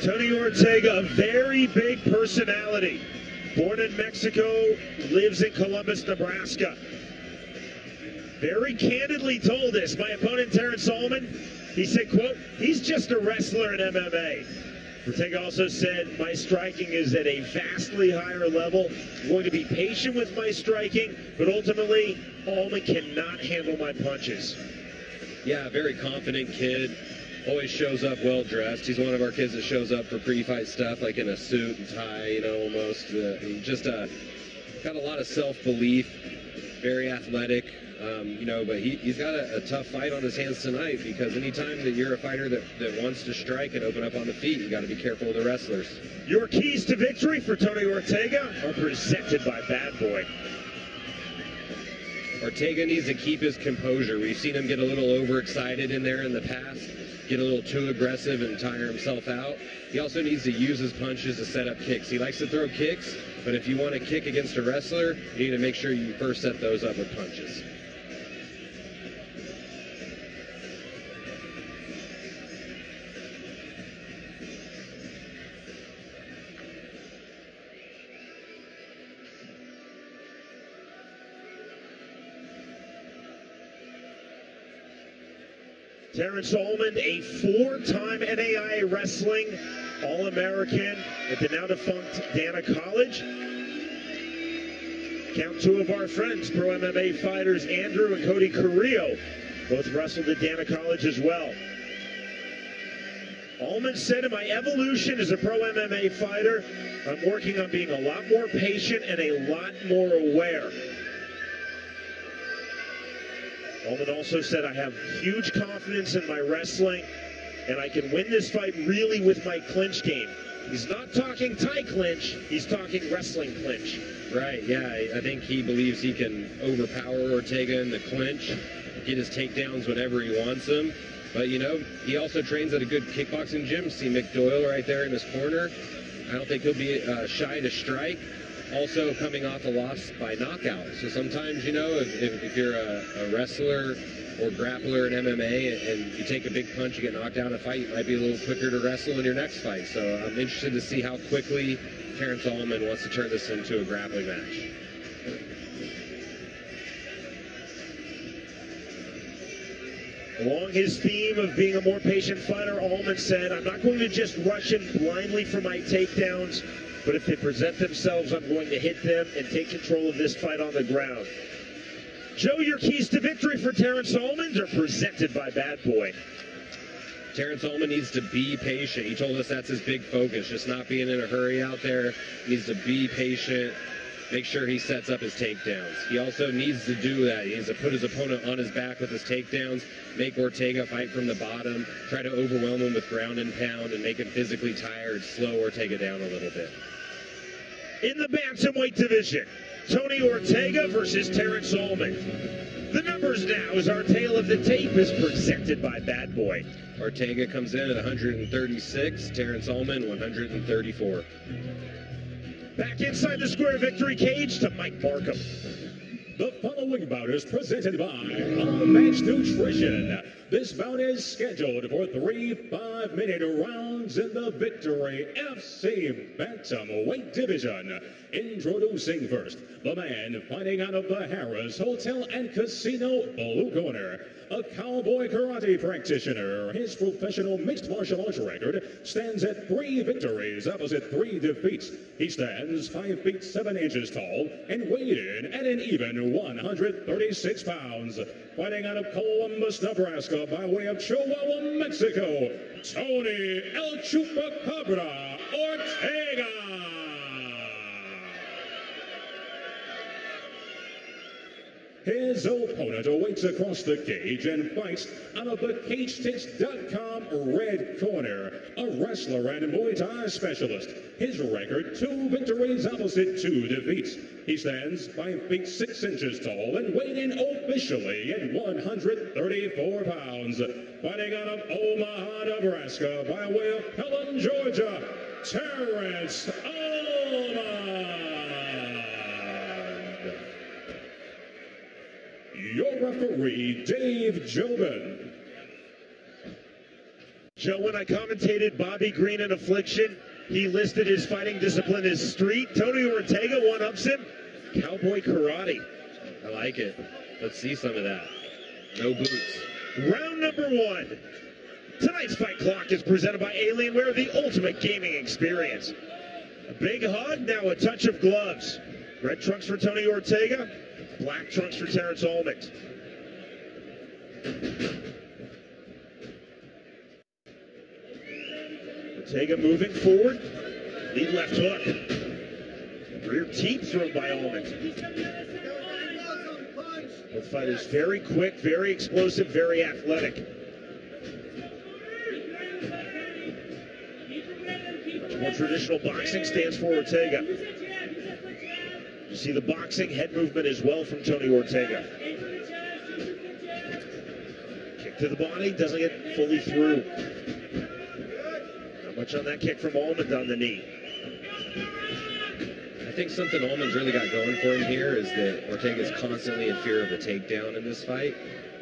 Tony Ortega, a very big personality. Born in Mexico, lives in Columbus, Nebraska. Very candidly told us, my opponent Terrence Almond, he said, quote, he's just a wrestler in MMA. Ortega also said, my striking is at a vastly higher level. I'm going to be patient with my striking, but ultimately, Almond cannot handle my punches. Yeah, very confident kid. Always shows up well dressed. He's one of our kids that shows up for pre-fight stuff, like in a suit and tie, you know, almost. Got a lot of self-belief, very athletic, you know, but he's got a tough fight on his hands tonight, because anytime that you're a fighter that wants to strike and open up on the feet, you got to be careful of the wrestlers. Your keys to victory for Tony Ortega are presented by Bad Boy. Ortega needs to keep his composure. We've seen him get a little overexcited in there in the past, get a little too aggressive and tire himself out. He also needs to use his punches to set up kicks. He likes to throw kicks, but if you want to kick against a wrestler, you need to make sure you first set those up with punches. Terrence Almond, a four-time NAIA Wrestling All-American at the now-defunct Dana College. Count two of our friends, pro MMA fighters Andrew and Cody Carrillo, both wrestled at Dana College as well. Almond said, in my evolution as a pro MMA fighter, I'm working on being a lot more patient and a lot more aware. Almond also said, I have huge confidence in my wrestling, and I can win this fight really with my clinch game. He's not talking Thai clinch, he's talking wrestling clinch. Right, yeah, I think he believes he can overpower Ortega in the clinch, get his takedowns whenever he wants them. But, you know, he also trains at a good kickboxing gym. See Mick Doyle right there in his corner. I don't think he'll be shy to strike. Also coming off a loss by knockout. So sometimes, you know, if you're a wrestler or grappler in MMA and you take a big punch, you get knocked out in a fight, you might be a little quicker to wrestle in your next fight. So I'm interested to see how quickly Terrence Almond wants to turn this into a grappling match. Along his theme of being a more patient fighter, Almond said, I'm not going to just rush in blindly for my takedowns, but if they present themselves, I'm going to hit them and take control of this fight on the ground. Joe, your keys to victory for Terrence Almond are presented by Bad Boy. Terrence Almond needs to be patient. He told us that's his big focus, just not being in a hurry out there. He needs to be patient, make sure he sets up his takedowns. He also needs to do that. He needs to put his opponent on his back with his takedowns, make Ortega fight from the bottom, try to overwhelm him with ground and pound, and make him physically tired, slow Ortega down a little bit. In the bantamweight division, Tony Ortega versus Terrence Almond. The numbers now, as our tale of the tape is presented by Bad Boy. Ortega comes in at 136, Terrence Almond 134. Back inside the square victory cage to Mike Markham. The following bout is presented by Match Nutrition. This bout is scheduled for 3 5-minute rounds in the Victory FC Bantamweight Division. Introducing first, the man fighting out of the Harris Hotel and Casino Blue Corner. A cowboy karate practitioner, his professional mixed martial arts record stands at 3 victories opposite 3 defeats. He stands 5 feet 7 inches tall and weighed in at an even 136 pounds. Fighting out of Columbus, Nebraska by way of Chihuahua, Mexico, Tony El Chupacabra Ortega. His opponent awaits across the cage and fights out of the CageSticks.com red corner, a wrestler and Muay Thai specialist. His record, 2 victories opposite 2 defeats. He stands 5 feet 6 inches tall and weighed in officially at 134 pounds. Fighting out of Omaha, Nebraska by way of Pelham, Georgia, Terrence Almond. Your referee, Dave Jobin. Joe, when I commentated Bobby Green in Affliction, he listed his fighting discipline as street. Tony Ortega one-ups him. Cowboy karate. I like it. Let's see some of that. No boots. Round number 1. Tonight's fight clock is presented by Alienware, the ultimate gaming experience. A big hug, now a touch of gloves. Red trunks for Tony Ortega, black trunks for Terrence Almond. Ortega moving forward, lead left hook. Rear teep thrown by Almond. Both fighters very quick, very explosive, very athletic. Much more traditional boxing stands for Ortega. You see the boxing head movement as well from Tony Ortega. Kick to the body, doesn't get fully through. Not much on that kick from Almond on the knee. I think something Almond's really got going for him here is that Ortega's constantly in fear of the takedown in this fight.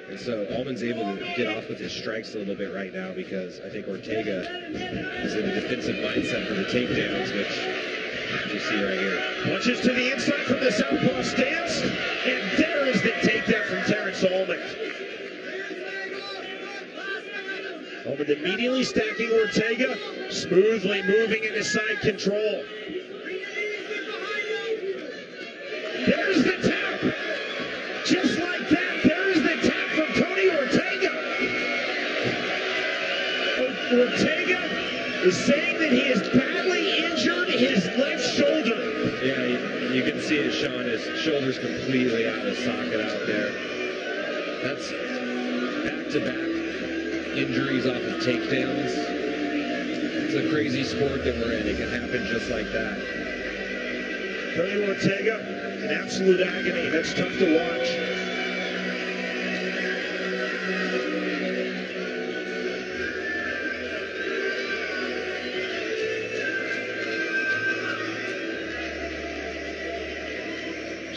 And so Almond's able to get off with his strikes a little bit right now because I think Ortega is in a defensive mindset for the takedowns, which you see right here. Punches to the inside from the southpaw stance, and there is the takedown from Terrence Almond. Almond immediately stacking Ortega, smoothly moving into side control. There's the tap. Just like that, there is the tap from Tony Ortega. Ortega is saying that he is badly injured his left shoulder. Yeah, you can see it, Sean. His shoulder's completely out of socket out there. That's back-to-back injuries off of takedowns. It's a crazy sport that we're in. It can happen just like that. Tony Ortega in absolute agony. That's tough to watch.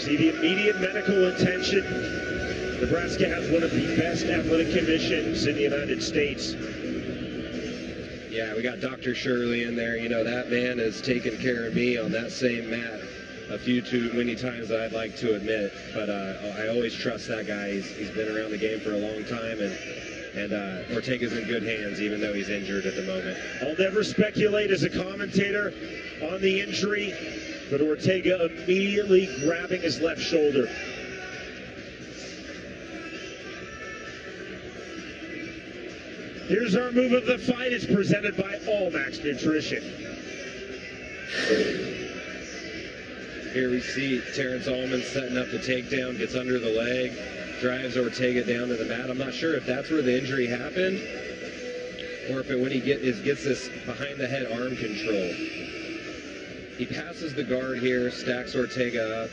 See the immediate medical attention. Nebraska has one of the best athletic commissions in the United States. Yeah, we got Dr. Shirley in there. You know, that man has taken care of me on that same mat a few too many times I'd like to admit. But I always trust that guy. He's been around the game for a long time, and Ortega's in good hands, even though he's injured at the moment. I'll never speculate as a commentator on the injury, but Ortega immediately grabbing his left shoulder. Here's our move of the fight. It's presented by All Max Nutrition. Here we see Terrence Almond setting up the takedown, gets under the leg, drives Ortega down to the mat. I'm not sure if that's where the injury happened or if when he gets this behind the head arm control. He passes the guard here, stacks Ortega up.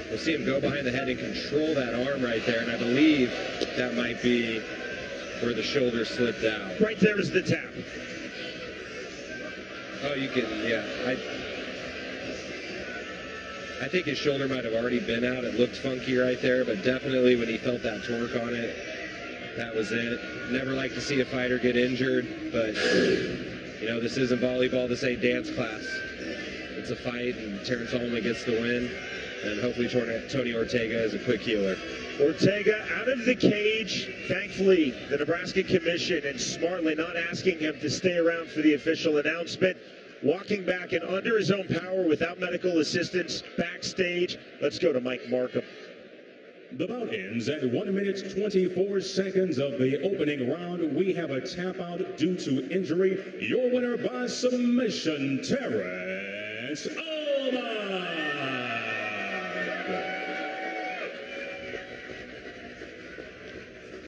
We'll see him go behind the head and control that arm right there, and I believe that might be where the shoulder slipped out. Right there is the tap. Oh, you can, yeah. I think his shoulder might have already been out. It looked funky right there, but definitely when he felt that torque on it, that was it. Never like to see a fighter get injured, but, you know, this isn't volleyball. This ain't dance class. It's a fight, and Terrence Almond gets the win, and hopefully Tony Ortega is a quick healer. Ortega out of the cage. Thankfully, the Nebraska Commission, and smartly not asking him to stay around for the official announcement, walking back and under his own power without medical assistance backstage. Let's go to Mike Markham. The bout ends at 1 minute 24 seconds of the opening round. We have a tap out due to injury. Your winner by submission, Terrence Almond.